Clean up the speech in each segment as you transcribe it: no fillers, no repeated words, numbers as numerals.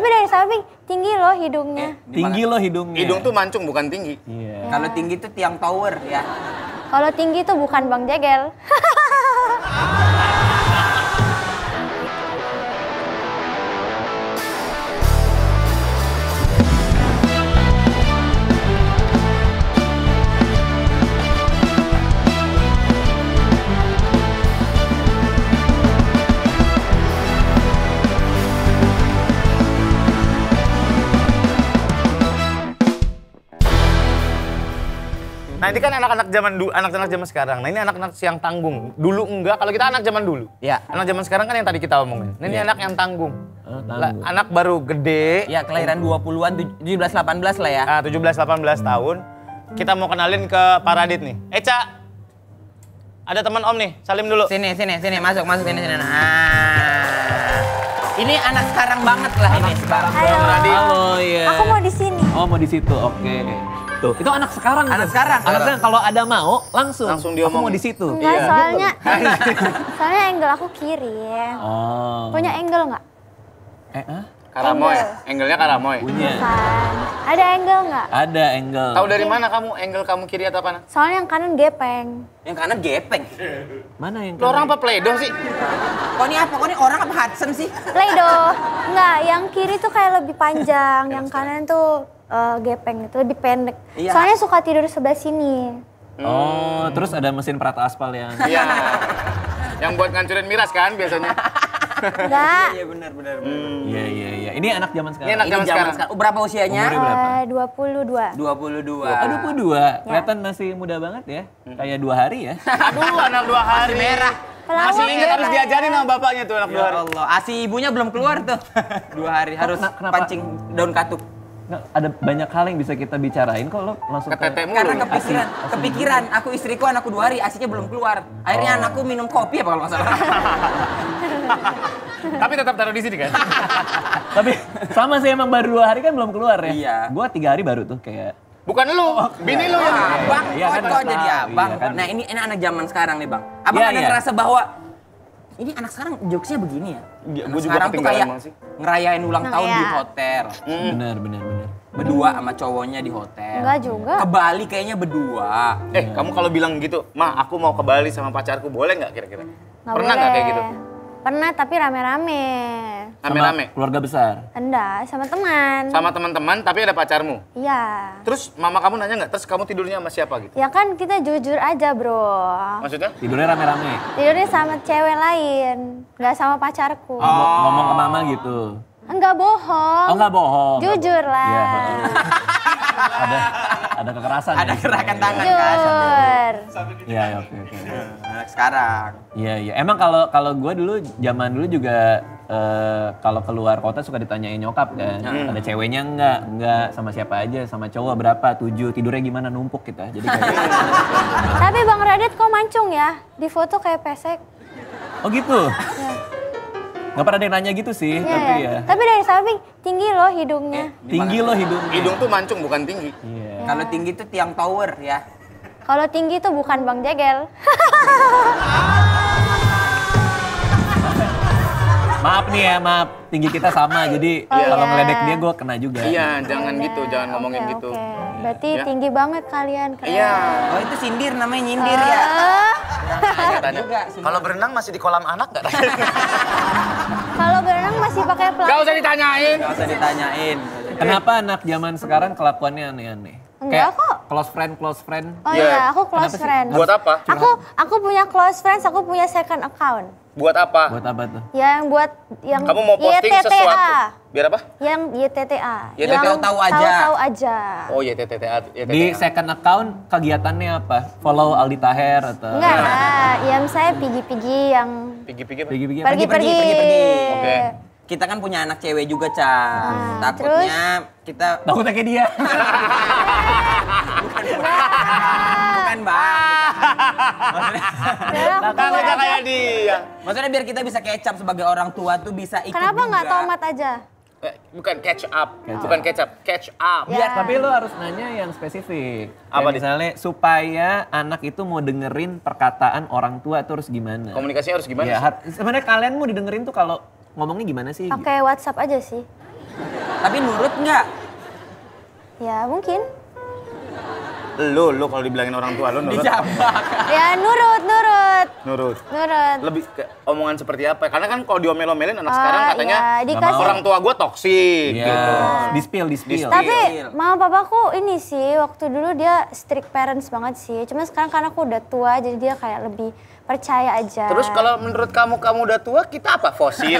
dari samping tinggi loh hidungnya. Tinggi loh hidungnya. Hidung tuh mancung bukan tinggi. Iya. Kalau tinggi tuh tiang tower ya. Kalau tinggi tuh bukan Bang Jegel. Nah ini kan anak-anak zaman sekarang. Nah ini anak-anak yang tanggung. Dulu enggak, kalau kita anak zaman dulu. Iya. Anak zaman sekarang kan yang tadi kita omongin. Nah, ini anak yang tanggung. Tanggung. Anak baru gede. Ya kelahiran 20-an, 17-18 lah ya. 17-18 tahun. Kita mau kenalin ke Pak Radit nih. Ca, ada teman Om nih, salim dulu. Sini, masuk sini. Nah. Ini anak sekarang banget lah ini. Halo. Halo, ya. Aku mau di sini. Oh, mau di situ. Oke. Tuh, itu anak sekarang. Anak sekarang. Anaknya kalau ada mau langsung diomongin. Aku mau di situ. Enggak, soalnya angle aku kiri. Oh. Punya angle nggak? Karamoy, angle-nya Karamoy. Punya. Bukan. Ada angle nggak? Ada angle. Tahu dari mana kamu angle kamu kiri atau kanan? Soalnya yang kanan gepeng. Yang kanan gepeng. Mana yang Lo orang apa Playdoh sih? Kok ini apa? Kok ini orang apa Hudson sih? Play-Doh. Enggak, yang kiri tuh kayak lebih panjang, yang kanan tuh gepeng itu lebih pendek. Iya. Soalnya suka tidur di sebelah sini. Oh, terus ada mesin perata aspal yang. Iya. Yang buat ngancurin miras kan biasanya. Enggak. Iya benar. Iya. Ini anak zaman sekarang. Ini anak zaman sekarang. Berapa usianya? Umurnya berapa? 22. 22. 22. Kelihatan masih muda banget ya. Kayak 2 hari ya. Aduh, anak 2 hari. Merah. Masih ingat harus diajarin sama bapaknya tuh anak 2 Ya hari. Allah, ASI ibunya belum keluar tuh. 2 hari harus Kenapa? pancing daun katuk. Nggak, ada banyak hal yang bisa kita bicarain kok lo langsung Ke tete mulu. Karena kepikiran, aku istriku anakku 2 hari, ASInya belum keluar. Akhirnya anakku minum kopi apa kalau nggak salah. Tapi tetap taruh di sini kan? Tapi sama sih emang baru 2 hari kan belum keluar ya. Iya. Gua 3 hari baru tuh kayak. Bukan lu, bini lu yang Abang, Iya kan, kok jadi tahu, abang. iya kan. Nah ini anak zaman sekarang nih bang. Abang Iya, ada iya. ngerasa bahwa ini anak sekarang jokesnya begini ya? Iya, Anak gua juga sekarang tuh ketinggalan kayak emang sih. ngerayain ulang Nah, tahun di iya. hotel. Benar. Berdua sama cowoknya di hotel. Enggak juga. Ke Bali kayaknya berdua. kamu kalau bilang gitu, "Ma, aku mau ke Bali sama pacarku, boleh nggak kira-kira?" Nggak Pernah nggak boleh. kayak gitu? Pernah, tapi rame-rame. Rame-rame? Sama keluarga besar. Enggak, sama teman. Sama teman-teman, tapi ada pacarmu. Iya. Terus mama kamu nanya nggak, terus kamu tidurnya sama siapa gitu? Ya kan kita jujur aja, bro. Maksudnya? Tidurnya rame-rame. Tidurnya sama cewek lain, nggak sama pacarku. Ngomong ke mama gitu. Enggak bohong. Oh, nggak bohong. Jujur lah. Iya, ada kekerasan. Ada ya? gerakan tangan kan. Jujur. Iya, oke. Anak sekarang. Iya. Emang kalau gue dulu zaman dulu juga kalau keluar kota suka ditanyain nyokap kan. Ada ceweknya enggak sama siapa aja, sama cowok berapa, 7, tidurnya gimana, numpuk kita. Jadi kayak Tapi Bang Radit kok mancung ya? Di foto kayak pesek. oh gitu. Nggak pernah ada yang nanya gitu sih, Iya, tapi ya. ya. Tapi dari samping tinggi loh hidungnya. Tinggi loh hidungnya. Hidung tuh mancung bukan tinggi. Iya. Kalau tinggi tuh tiang tower ya. Kalau tinggi tuh bukan Bang Jegel. Maaf nih ya, maaf. Tinggi kita sama, jadi kalau iya. ngeledek dia gue kena juga. Iya, jangan gitu, jangan ngomongin Oke, gitu. oke. Berarti Ya. tinggi banget kalian. Keren. Iya. Oh itu sindir namanya nyindir ya. Tanya. Juga, Kalau berenang masih di kolam anak nggak? Kalau berenang masih pakai Gak pelat. usah ditanyain. Gak usah ditanyain. Kenapa anak zaman sekarang kelakuannya aneh-aneh? Enggak kok. close friend. Oh Iya. iya, aku close Kenapa sih? friend. Buat apa? Aku punya close friends, aku punya second account. Buat apa? Buat apa tuh? Yang Kamu mau posting YTTA. sesuatu? Biar apa? Yang YTTA. YTTA Yang tahu aja. Tahu-tahu aja. Oh, YTTA. Di second account kegiatannya apa? Follow Aldi Taher atau? Enggak, ya saya pigi-pigi yang Pigi-pigi apa? Pigi-pigi apa? pergi-pergi. pergi. Oke. Kita kan punya anak cewek juga, Cak. Takutnya kita Takutnya kayak dia. bukan, Bang. Takutnya kayak dia. Maksudnya biar kita bisa kecap sebagai orang tua tuh bisa ikut Kenapa juga. nggak tomat aja? Bukan catch up, bukan kecap, catch up. Ya. Tapi lo harus nanya yang spesifik. Apa, Kayak misalnya supaya anak itu mau dengerin perkataan orang tua tuh harus gimana? Komunikasinya harus gimana Ya, sih? sebenarnya kalian mau didengerin tuh kalau ngomongnya gimana sih? Pakai WhatsApp aja sih. Tapi nurut nggak? Ya mungkin. Lu kalau dibilangin orang tua lu nurut. Dijambak. Ya nurut. Nurut. Nurut. Lebih ke omongan seperti apa? Karena kan kalau diomel-omelin anak sekarang katanya ya, dikasih. orang tua gue toksik Iya. gitu. Di-spill. Tapi mama papaku ini sih, waktu dulu dia strict parents banget sih. Cuma sekarang karena aku udah tua, jadi dia kayak lebih percaya aja. Terus kalau menurut kamu udah tua, kita apa? Fosil?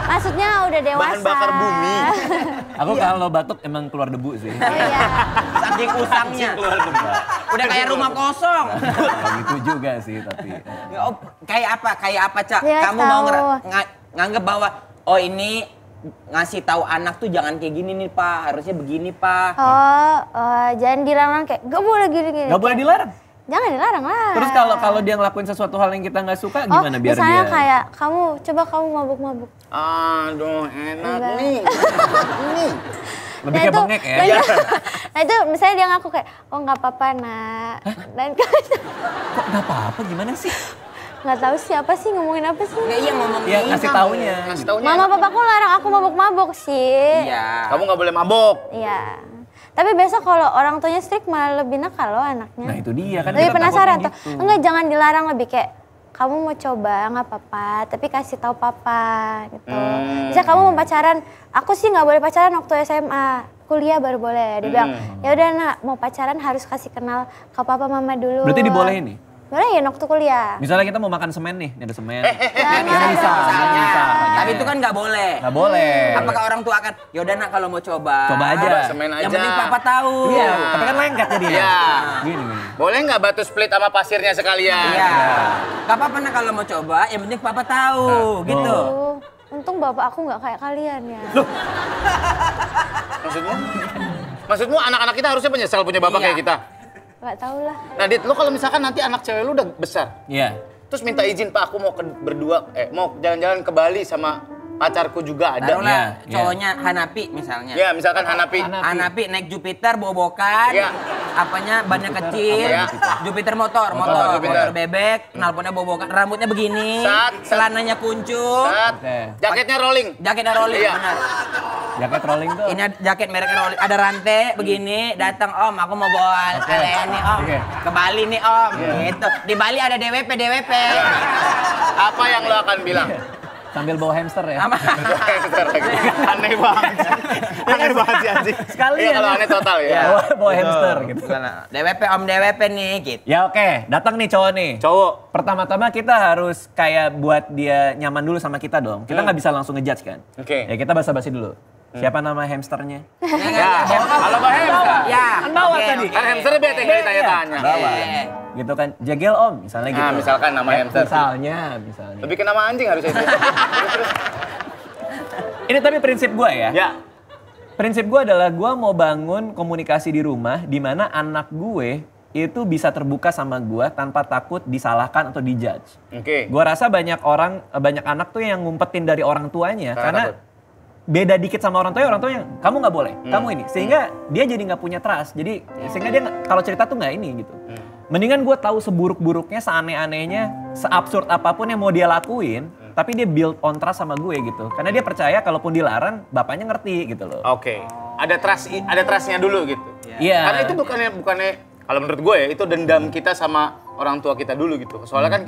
Maksudnya udah dewasa. Bahan bakar bumi. Aku kalau batuk emang keluar debu sih. Oh iya. Saking usangnya. Udah kayak rumah kosong. Gak gitu juga sih tapi. Oh, kayak apa, Cak? Ya, Kamu mau tahu. nganggep bahwa, oh ini ngasih tahu anak tuh jangan kayak gini nih, Pak. Harusnya begini, Pak. Jangan dilarang kayak gak boleh gini-gini. Gak boleh dilarang. Jangan dilarang lah. Terus kalau dia ngelakuin sesuatu hal yang kita nggak suka gimana biar misalnya dia? kayak coba kamu mabuk-mabuk. Aduh, enak Enggak. nih. Nih. Lebih kayak bengek ya. Nah itu misalnya dia ngaku kayak, oh nggak apa-apa nak. Dan Kok nggak apa-apa gimana sih? nggak tahu siapa sih ngomongin apa sih. Ya iya ngomong Ya gini, ngasih kamu. taunya. Ngasih taunya. Mama papaku larang aku mabuk-mabuk sih. Iya. Kamu nggak boleh mabok. Iya. Tapi biasa kalau orang tuanya strict malah lebih nakal loh anaknya. Nah itu dia kan. Lebih kita penasaran tuh. takutnya gitu. Enggak, jangan dilarang, lebih kayak kamu mau coba nggak apa-apa, tapi kasih tahu papa gitu. Bisa kamu mau pacaran, aku sih nggak boleh pacaran waktu SMA, kuliah baru boleh. Dia bilang, ya udah nak, mau pacaran harus kasih kenal ke papa mama dulu. Berarti dibolehin nih? Bolehin waktu kuliah. Misalnya kita mau makan semen nih, ini ada semen. Jangan. Misalnya. Bisa. Tapi itu kan nggak boleh. Nggak boleh. Apakah orang tua akan, yaudah nak kalau mau coba. Coba aja. Coba semen aja. Yang penting papa tahu. Iya, tapi kan lengket jadinya. Iya. Gini. Boleh nggak batu split sama pasirnya sekalian? Iya. Gak apa-apa nak kalau mau coba, yang penting papa tahu, gitu. Untung bapak aku nggak kayak kalian ya. Maksudmu anak-anak kita harusnya menyesal punya bapak Iya. kayak kita? Nggak tahu lah. Nah, Dit, lu kalau misalkan nanti anak cewek lu udah besar, Iya. terus minta izin, Pak, aku mau mau jalan-jalan ke Bali sama pacarku juga ada. Taruhlah Iya, cowoknya Hanapi misalnya. Ya, misalkan Hanapi. Hanapi naik Jupiter bobokan, Iya. apanya bannya kecil, Iya. Jupiter motor Jupiter. bebek, knalpotnya bobokan, rambutnya begini, Sat. celananya kuncup, Oke. Jaketnya rolling. jaketnya rolling, Iya. benar. Jaket rolling tuh. Ini jaket mereknya rolling, ada rantai begini, datang om, aku mau bawa kalian nih om, Oke. ke Bali nih om, gitu. Di Bali ada DWP. Apa yang lo akan bilang? Sambil bawa hamster ya. Sama. Aneh banget. Aneh banget sih anjing. Sekalian Iya, kalau ya. aneh total ya. Bawa hamster gitu. DWP om DWP nih, gitu. Ya oke, datang nih cowok nih. Cowok. Pertama-tama kita harus kayak buat dia nyaman dulu sama kita dong. Kita nggak bisa langsung ngejudge kan. Oke. Ya kita basa-basi dulu. Siapa nama hamsternya? Ya, kalau bawa hamster. Ya, Kan bawa oke, tadi. oke. Kan hamsternya bete tinggal ditanya-tanya. Bawa. Iya. Gitu kan. Jegel om, misalnya gitu. Nah, misalkan nama hamster. Misalnya. Lebih ke nama anjing harusnya itu. Ini tapi prinsip gue ya. Ya. Prinsip gue adalah gue mau bangun komunikasi di rumah di mana anak gue itu bisa terbuka sama gue tanpa takut disalahkan atau dijudge. Oke. Gue rasa banyak anak tuh yang ngumpetin dari orang tuanya karena takut. beda dikit sama orang tuanya kamu nggak boleh, kamu ini, sehingga dia jadi nggak punya trust, jadi sehingga dia kalau cerita tuh nggak ini gitu. Mendingan gue tahu seburuk-buruknya, seaneh-anehnya, seabsurd apapun yang mau dia lakuin, tapi dia build on trust sama gue gitu, karena dia percaya kalaupun dilarang bapaknya ngerti gitu loh. Oke. Ada trustnya dulu gitu. Iya. Karena itu bukannya kalau menurut gue ya itu dendam kita sama orang tua kita dulu gitu. Soalnya kan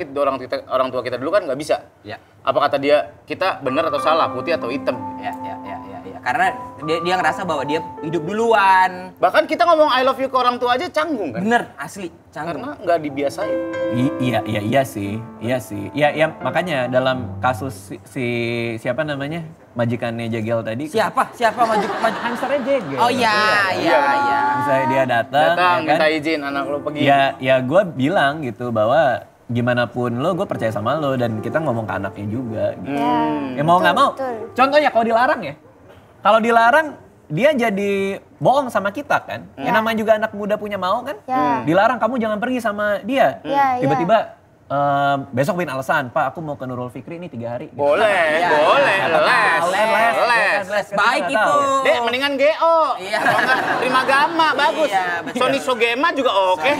orang tua kita dulu kan nggak bisa. Ya. Apa kata dia, kita benar atau salah, putih atau hitam. Ya. Karena dia ngerasa bahwa dia hidup duluan. Bahkan kita ngomong I love you ke orang tua aja canggung kan. Bener, asli, canggung. Karena nggak dibiasain. Iya sih. Ya makanya dalam kasus si siapa namanya majikannya Jegel tadi. Siapa maju? Hamsternya Jegel. Oh iya. Misalnya dia datang, Datang ya kan? minta izin anak lo pergi. Ya gue bilang gitu bahwa gimana pun lo, gue percaya sama lo dan kita ngomong ke anaknya juga. Gitu. Ya mau nggak mau. betul. Contohnya kalau dilarang ya. Kalau dilarang dia jadi bohong sama kita kan. Yang namanya juga anak muda punya mau kan. Ya. Dilarang kamu jangan pergi sama dia. Ya, Tiba-tiba besok bikin alasan, Pak aku mau ke Nurul Fikri nih 3 hari. Gitu. Boleh. Les. Baik Nggak itu. tahu. Dek, mendingan GO. Iya. Kalau nggak, Rima Gama, bagus. Iya, betul. Sony Sogema juga oke.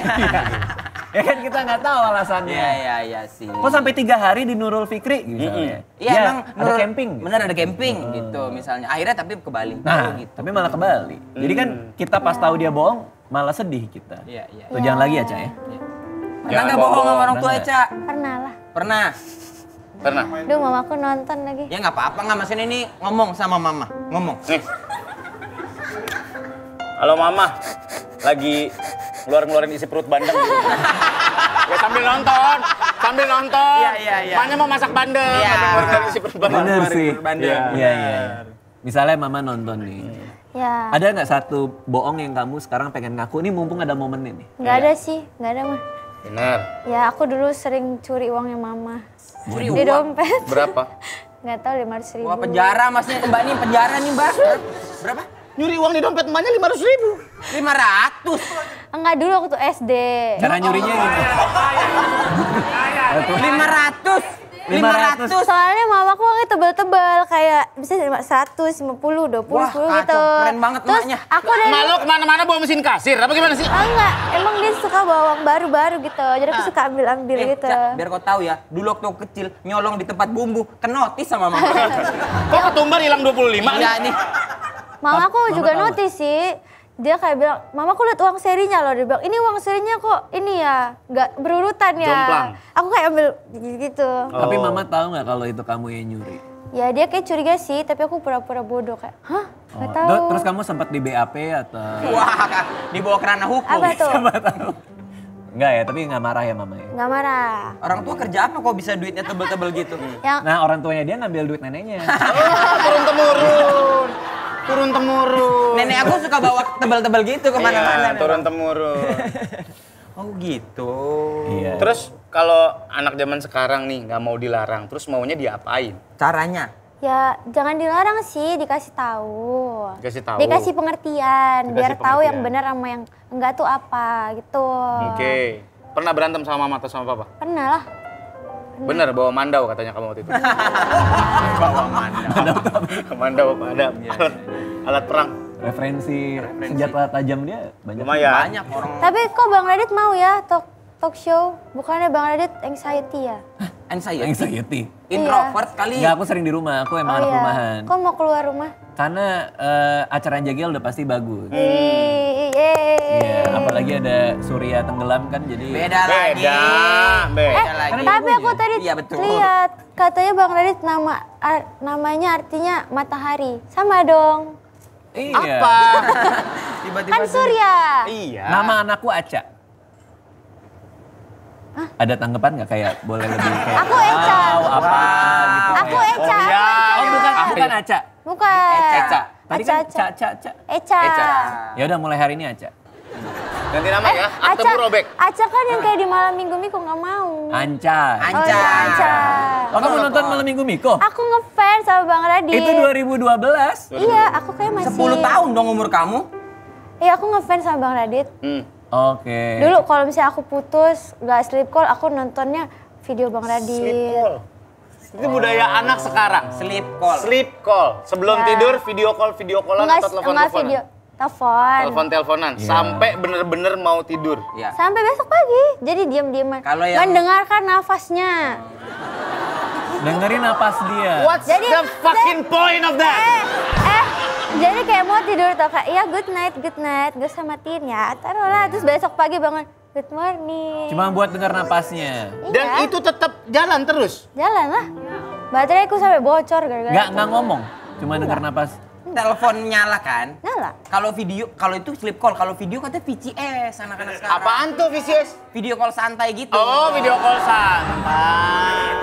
Ya kan kita nggak tahu alasannya. Iya sih. Kok sampai 3 hari di Nurul Fikri misalnya? Iya Ya, emang ada camping. Bener ada camping gitu misalnya. Akhirnya tapi ke Bali. Nah, gitu. tapi malah ke Bali. Jadi kan kita pas tahu dia bohong, malah sedih kita. Iya. Tuh jangan lagi ya, Cak ya. Pernah nggak bohong sama orang tua Pernah Eca? Pernah lah. Pernah. Duh, mamaku nonton lagi. Ya nggak apa-apa nggak maksudnya ini ngomong sama mama. Ngomong. Nih. Halo mama, lagi ngeluarin isi perut bandeng. Ya sambil nonton. Iya. Mamanya mau masak bandeng, Iya. sambil ngeluarin isi perut bandeng. Bener sih. Bandeng. Iya. Misalnya mama nonton nih. Ya. Ada nggak satu bohong yang kamu sekarang pengen ngaku? Ini mumpung ada momen ini. Nggak ada sih, nggak ada mah. Bener. Ya aku dulu sering curi uangnya mama. Curi Di uang? dompet. Berapa? Nggak tahu 500.000. Wah penjara masnya Mbak nih penjara nih Mbak. Berapa? Nyuri uang di dompet emaknya 500.000. 500. Enggak, dulu waktu SD. Cara nyurinya gini. 500. 500. Soalnya mamaku uangnya tebel-tebel kayak bisa 100, 50, 20, Wah, 10 gitu. kacau. Keren banget Terus emaknya. aku dari Malu kemana-mana bawa mesin kasir, apa gimana sih? enggak, emang dia suka bawa uang baru-baru gitu. Jadi aku suka ambil-ambil gitu. Cak, biar kau tahu ya, dulu waktu aku kecil nyolong di tempat bumbu, kenotis sama mama. Kok ketumbar hilang 25? Enggak nih. Mamaku Mama juga tahu notice sih. Dia kayak bilang, mamaku lihat uang serinya loh. Dia bilang, ini uang serinya kok ini ya, nggak berurutan ya. Jomplang. Aku kayak ambil gitu. Tapi mama tahu nggak kalau itu kamu yang nyuri? Ya dia kayak curiga sih, tapi aku pura-pura bodoh kayak, hah? Nggak tahu. Terus kamu sempat di BAP atau? Wah, dibawa ke ranah hukum. Apa tuh? Siapa tahu. Enggak ya, tapi nggak marah ya mama ya? Nggak marah. Orang tua kerja apa kok bisa duitnya tebel-tebel gitu? Yang Nah orang tuanya dia ngambil duit neneknya. Turun temurun. Nenek aku suka bawa tebel-tebel gitu kemana-mana. Iya, turun temurun. Oh gitu. Iya. Terus kalau anak zaman sekarang nih nggak mau dilarang, terus maunya diapain? Caranya? ya jangan dilarang sih, dikasih tahu. Dikasih tahu. Dikasih pengertian, Dikasih biar tahu yang pengertian. benar sama yang enggak tuh apa gitu. Oke. Pernah berantem sama mama atau sama papa? Pernah lah. Bener bawa mandau katanya kamu waktu itu. Bawa mandau. Mandau ada alat perang. Referensi senjata tajam dia banyak. Lumayan. Banyak orang. Tapi kok Bang Radit mau ya talk show? Bukannya Bang Radit anxiety ya? Anxiety. Introvert kali. Enggak, aku sering di rumah, aku emang anak rumahan. Kok mau keluar rumah? Karena acara Jagel udah pasti bagus. Iya. Iya, apalagi ada Surya tenggelam kan jadi Beda lagi. Beda lagi. Karena Tapi aku tadi Iya, betul. lihat katanya Bang Radit namanya artinya matahari. Sama dong. Iya. Apa? Tiba-tiba Kan Surya. Iya. Nama anakku Aca. Ada tanggapan nggak kayak boleh lebih kayak Aku Eca. wow, apa gitu Aku kayak. Eca. Oh, iya. Oh, bukan Aca. Bukan. Eca. Tadi Aca, kan Aca. Ca. Eca. Eca. Ya udah mulai hari ini Aca. Ganti nama ya. Atau Aca, robek. Aca kan yang kayak di malam minggu Miko nggak mau. Anca. Oh iya, Anca. Oh, kamu nonton Malam Minggu Miko? Aku ngefans sama Bang Radit. Itu 2012. Iya, aku kayak masih 10 tahun dong umur kamu. Iya, aku ngefans sama Bang Radit. Oke. Dulu kalau misalnya aku putus, nggak sleep call, aku nontonnya video Bang Radit. Sleep call. Itu budaya anak sekarang. Sleep call. Sleep call. Sebelum Ya. tidur video callan atau Enggak video, telepon. Telepon-teleponan. Iya. Sampai bener-bener mau tidur. Ya. Sampai besok pagi. Jadi diam-diaman. Kalau yang- mendengarkan nafasnya. Dengerin napas dia. What's Jadi- the fucking point of that? Jadi kayak mau tidur tau kayak, ya good night, gue sama matiin ya. Taruhlah, terus besok pagi bangun, good morning. Cuma buat dengar napasnya. Dan Iya. itu tetap jalan terus. Jalan lah. Bateraiku sampai bocor gara-gara Nggak ngomong. Cuma dengar napas. Telepon nyala kan? nyala. Kalau video, kalau itu sleep call, kalau video katanya VCS anak-anak sekarang. Apaan tuh VCS? Video call santai gitu. Oh, video call santai.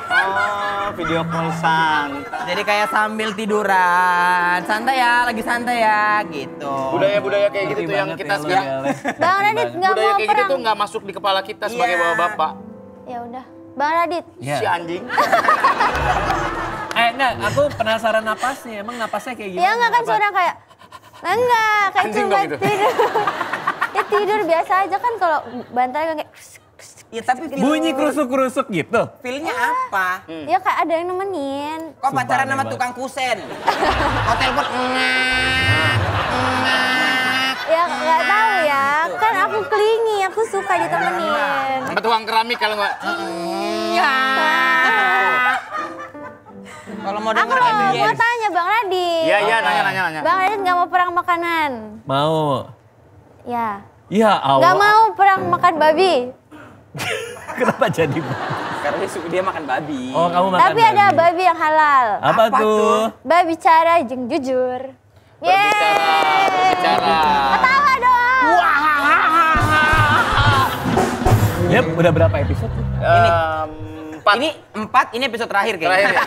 Oh, video call santai. Jadi kayak sambil tiduran, santai ya, lagi santai ya, gitu. Budaya-budaya kayak gitu Ngerti tuh yang banget kita ya lu, sekarang. Yale. Bang Radit nggak Budaya mau kayak gitu perang. tuh nggak masuk di kepala kita sebagai Iya. bapak-bapak. Ya udah, Bang Radit. Iya. Si anjing. Enggak, aku penasaran napasnya. Emang napasnya kayak gimana? Ya enggak kan Apa? suara kayak, enggak, kayak Anjing cuma dong itu. tidur. Ya tidur biasa aja kan kalau bantal kan kayak, Ya tapi Bunyi kerusuk-kerusuk gitu. Feelnya apa? ya kayak ada yang nemenin. Kok pacaran Sumpah, sama hebat. tukang kusen? Kok telepon enggak. Ya nggak tahu ya, kan aku kelingi, aku suka suka ditemenin. Sampai tukang keramik kalau nggak. Iya. Kalau mau Aku denger mau tanya Bang Radit. Iya, nanya. Bang Radit nggak mau perang makanan? Mau. Ya. Ya Allah. Nggak mau perang makan babi? Kenapa jadi? Karena dia makan babi. Oh, kamu makan Tapi ada babi yang halal. Apa tuh? Babi bicara jeung jujur. Berbicara. Ketawa dong. Yep, udah berapa episode tuh? Ini. 4. Ini 4, ini episode terakhir Terakhir kayaknya.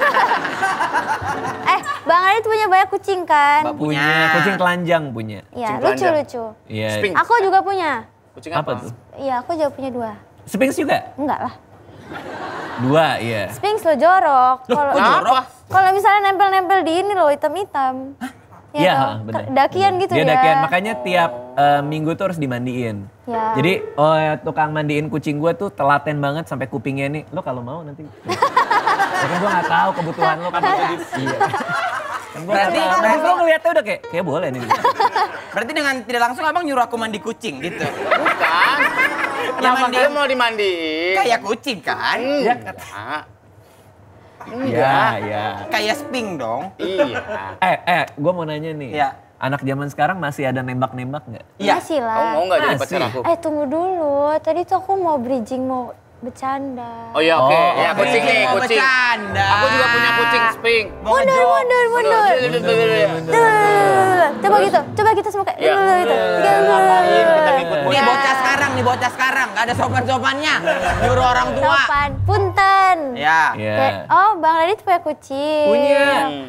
ya. Bang Radit punya banyak kucing kan? Punya. Kucing telanjang punya. Iya, Kucing telanjang. lucu-lucu. Iya. Sphinx. Aku juga punya. Kucing Apa tuh? Iya, aku juga punya 2. Sphinx juga? Enggak lah. 2, iya. Sphinx lo jorok. Kalau Kenapa? kalau misalnya nempel-nempel di ini loh hitam-hitam. Ya Iya, toh? bener. Dakian gitu Dia ya. dakian, makanya tiap minggu tuh harus dimandiin. Ya. Jadi tukang mandiin kucing gue tuh telaten banget sampai kupingnya nih. Lo kalau mau nanti. Tapi gue gak tahu kebutuhan lo kan. Iya. Kan gue Berarti- Tapi gue ngeliatnya udah kayak boleh nih. Berarti dengan tidak langsung abang nyuruh aku mandi kucing gitu. Bukan. Kenapa mandi- dia mau dimandiin? Kayak kucing kan? Iya. Iya. Kayak Sphinx dong. Iya. Gue mau nanya nih. Iya. Anak zaman sekarang masih ada nembak-nembak nggak? Iya. Masih Kamu lah. mau nggak jadi Masih. pacar aku? Tunggu dulu. Tadi tuh aku mau bridging, mau bercanda. Oh iya, oke. Oh, Ya, oke. kucing nih, Mau kucing. bercanda. Aku juga punya kucing Sphinx. Mau Mundur, ngejok. mundur, mundur. Coba gitu. Coba kita semua kayak Iya. gitu. Ngapain kita ngikut Nih bocah sekarang, gak ada sopan-sopannya. Nyuruh orang tua. Sopan, punten. Ya. Iya. Kayak, oh Bang Radit punya kucing. Punya.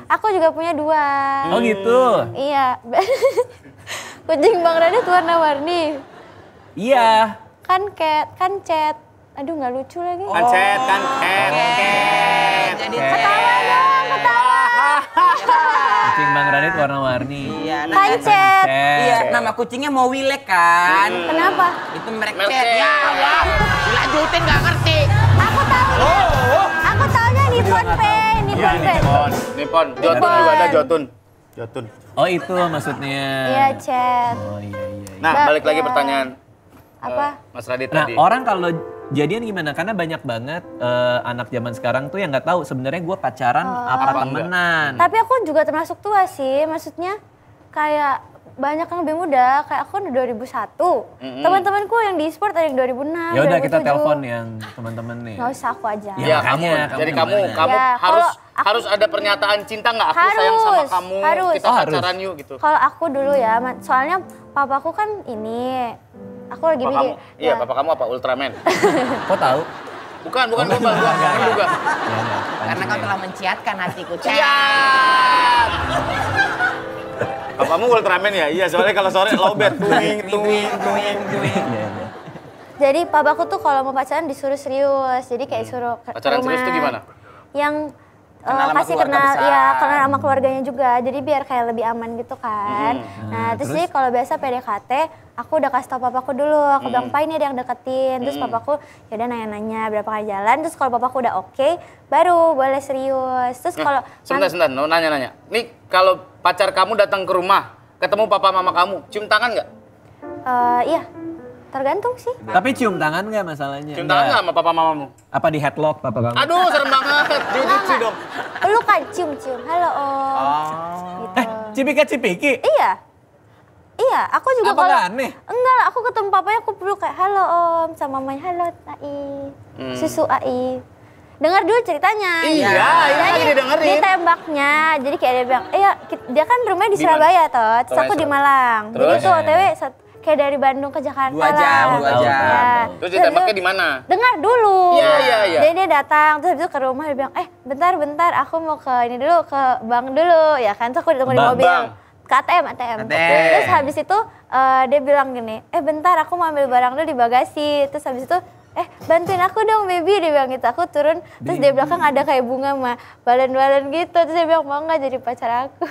Aku juga punya 2. Oh gitu? Iya. Kucing Bang Radit warna-warni. Iya. Kan cat. Aduh nggak lucu lagi. Kan chat, kan cat. Jadi Ketawa dong, ketawa. Kucing Bang Radit warna-warni. Iya, Kan cat. Iya, nama kucingnya mau Wilek kan. Kenapa? Itu merek Merek cat. cat. Ya Allah, dilanjutin gak ngerti. Aku tahu. Aku taunya Nippon Pen, Nippon Pen. Nippon. Jotun juga ada Jotun. Jotun. Oh itu maksudnya. Iya cat. Oh iya. Nah, Mbak, balik lagi ya. pertanyaan Apa? Mas Radit Nah tadi. orang kalau jadian gimana? Karena banyak banget anak zaman sekarang tuh yang nggak tahu sebenarnya gue pacaran apa Apa temenan. Tapi aku juga termasuk tua sih. Maksudnya kayak banyak yang lebih muda. Kayak aku udah 2001. Teman-temanku yang di e-sport ada yang 2006, Ya udah kita 2007. telepon yang teman-teman nih. Nggak usah, aku aja. Ya, Iya, makanya, kamu. Jadi kamu gimana? Ya, harus kalau aku- harus ada pernyataan cinta nggak? Aku sayang sama Harus, kamu. harus. Kita Oh, harus. pacaran yuk gitu. Kalau aku dulu ya, soalnya papaku kan ini. Aku lagi Papa mikir. kamu, iya, papa kamu apa? Ultraman? Kok tahu? Bukan gua juga. Ya, Karena kau telah menciatkan hatiku. Siap. Papamu Ultraman ya? Iya, soalnya kalau sore lowbat. Tuing. Iya. Jadi papaku tuh kalau mau pacaran disuruh serius. Jadi kayak suruh ke Pacaran rumah. serius tuh gimana? Yang Kenal sama kasih keluarga kenal, besar. ya kenal sama keluarganya juga. Jadi biar kayak lebih aman gitu kan. Nah terus terus? sih kalau biasa PDKT, aku udah kasih tau papaku dulu. Aku bilang, Pak ini ada yang deketin. Terus papaku ya udah nanya-nanya berapa kali jalan. Terus kalau papaku udah oke, baru boleh serius. Terus kalau Sebentar, mau nanya-nanya. Nih, kalau pacar kamu datang ke rumah, ketemu papa mama kamu, cium tangan nggak? iya, tergantung sih. Tapi cium tangan nggak masalahnya? Cium tangan nggak sama papa mamamu? Apa di headlock papa kamu? Aduh, serem banget. Jujutsu dong. Lu kan cium-cium, halo om. Gitu. Cipika-cipiki? Iya. Iya, aku juga Apa kalau nggak aneh? enggak lah, aku ketemu papanya aku peluk kayak halo om sama mamanya halo Ai. Susu Ai. Dengar dulu ceritanya. Iya, ini lagi Jadi, didengerin. ditembaknya. Jadi kayak dia bilang, dia kan rumahnya di Di mana? Surabaya toh, terus aku di Surabaya. Malang. Jadi Terus? tuh OTW kayak dari Bandung ke Jakarta 2 jam, lah. 2 jam. Ya. Terus ditembaknya di mana? Dengar dulu. Iya. Jadi dia datang, terus habis itu ke rumah dia bilang, bentar, aku mau ke ini dulu, ke bank dulu. Ya kan, terus aku ditunggu di Bank, mobil. bank. Ke ATM. Terus habis itu dia bilang gini, bentar aku mau ambil barang dulu di bagasi. Terus habis itu, bantuin aku dong baby, dia bilang gitu. Aku turun, terus di belakang ada kayak bunga sama balon-balon gitu. Terus dia bilang, mau nggak jadi pacar aku?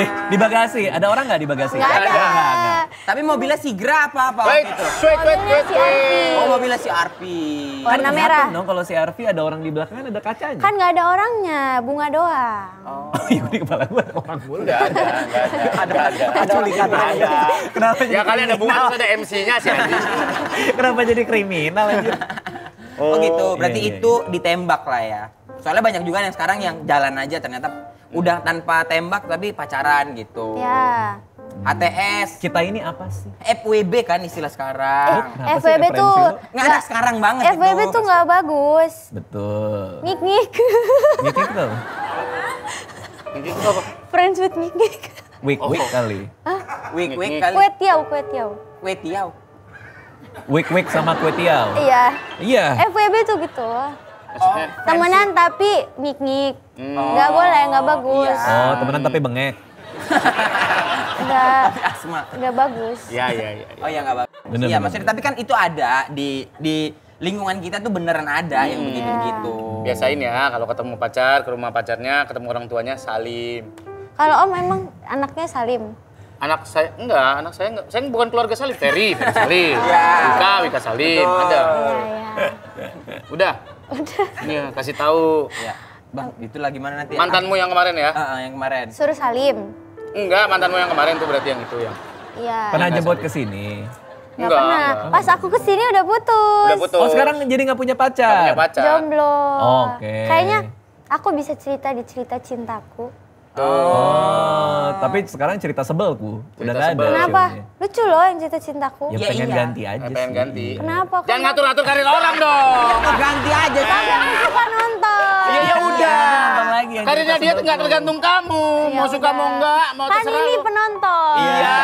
Di bagasi, ada orang nggak di bagasi? Nggak ada. Nggak. Tapi mobilnya Sigra apa Wait, waktu itu? Mobilnya si Arfi. Oh, mobilnya si Arfi. Warna Kan merah. kelihatan dong kalau si Arfi ada orang di belakangnya ada kacanya. Kan nggak ada orangnya, bunga doang. Oh, iya di kepala gue ada orang mulu. Enggak ada. Ada culikan aja. Kenapa Ya kali ada bunga terus ada MC-nya sih anjing. Kenapa jadi kriminal anjir? Oh gitu, berarti iya, iya. itu ditembak lah ya. Soalnya banyak juga yang sekarang yang jalan aja ternyata udah tanpa tembak tapi pacaran gitu. Ya. HTS, Kita ini apa sih? FWB kan istilah sekarang. Kenapa sih FWB referensi tuh lu? Nggak ada sekarang banget FWB itu. tuh nggak bagus. Betul. Ngik-ngik. Gitu itu. Friends with ngik-ngik. Week kali. Week kali. Kue tiaw, kue tiaw. Kue tiaw. Week sama kue tiaw. Iya. Iya. FWB tuh gitu. Oh, Temenan tapi ngik-ngik. Nggak boleh, nggak bagus. iya. Oh, temenan tapi bengek. Nggak, asma. nggak bagus. Iya. Oh iya nggak bagus. Bener, Iya bener. maksudnya tapi kan itu ada di lingkungan kita tuh beneran ada yang begitu-begitu. Biasain ya kalau ketemu pacar, ke rumah pacarnya, ketemu orang tuanya salim. Kalau Om emang anaknya Salim. Anak saya enggak. Saya bukan keluarga Salim. Ferry Salim. Iya. Wika Salim. Ada. Iya, iya. Udah. Iya, kasih tahu. Ya. Bang, itulah gimana nanti? Mantanmu yang kemarin ya? Yang kemarin. Suruh Salim. Enggak, mantanmu yang kemarin tuh berarti yang itu ya. Iya. Pernah Nggak jemput saling. ke sini. Nggak pernah. Pas aku kesini udah putus. Udah putus. Oh, sekarang jadi nggak punya Nggak pacar. punya pacar. Jomblo. Oke. Kayaknya aku bisa cerita di cerita cintaku. Oh, tapi sekarang cerita sebelku. Udah Cerita nggak ada. sebel. Kenapa? maksudnya. Lucu loh yang cerita cintaku. Ya Ya, pengen iya. ganti aja Pengen sih. ganti. Kenapa? Kok Jangan nggak- ngatur-ngatur karir orang dong. Ganti aja. Tapi aku suka nonton. Iya ya udah. nonton lagi yang Karirnya cerita dia sebelku. nggak tergantung kamu. Ya Mau suka udah. mau enggak, mau Kan terserah ini lu. penonton. Iya.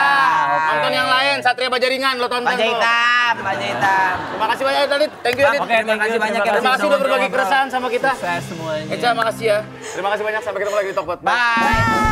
Nonton yang lain, Satria Bajaringan lo tonton. Baja tuh. hitam, baja hitam. Terima kasih banyak Adit. Thank you Adit. Oke, Terima kasih banyak ya. Terima kasih udah berbagi keresahan sama kita. Sukses semuanya. Eca makasih ya. Terima kasih banyak sampai ketemu lagi di Talkpot. Bye.